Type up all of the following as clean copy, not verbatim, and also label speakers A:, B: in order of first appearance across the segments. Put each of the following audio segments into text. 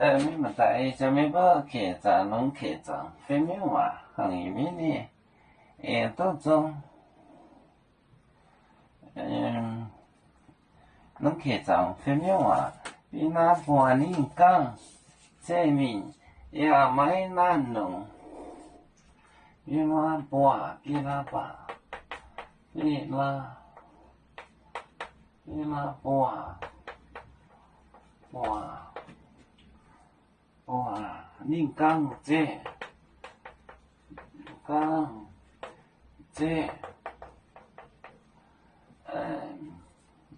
A: mi matai cho mi bơ kể trả nông kể trả phê mi hòa hằng ý mi nè tốt trong nông kể trả phê mi hòa vì na bùa nín căng chế mình ya mai na nông vì na bùa vì na bà vì na bùa nín căng chế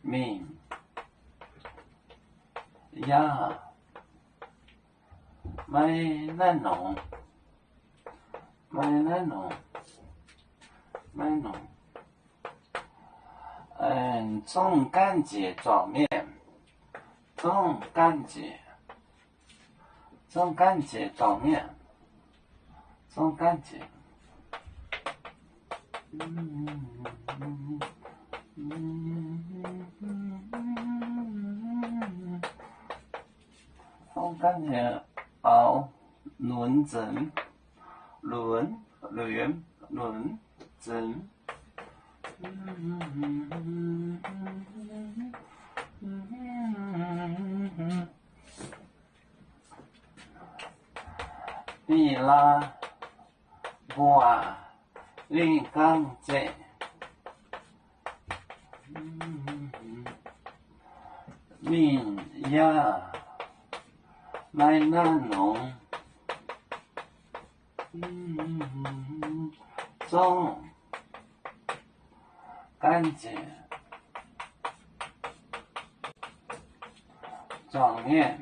A: mình ya mai na nông重干节状面重干节状面重干节熬轮针比拉波林刚节min ya mai na nông重干节状面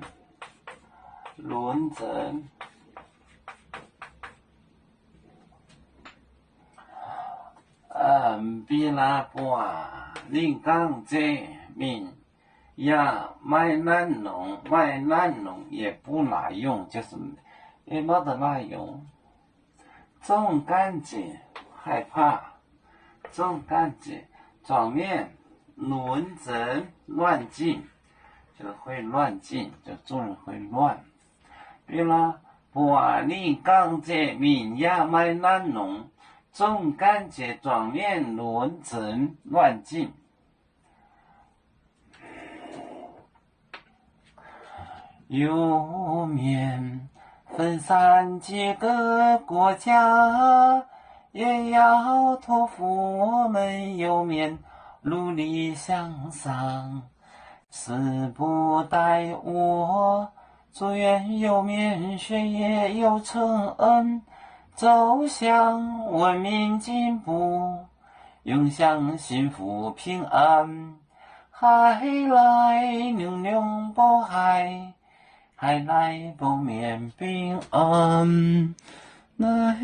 A: 轮针比拉波林刚节min呀，卖难农也不耐用，就是也没得耐用。重干节害怕，重干节状面轮针乱进，就会乱进，就做人会乱。比如玻璃钢节min呀卖难农，重干节状面轮针乱进。有面分散几个国家，也要托付我们有面努力向上。誓不待我，祝愿有面学业有成恩，走向文明进步，永享幸福平安。海来牛牛保海。海来不免平安，来。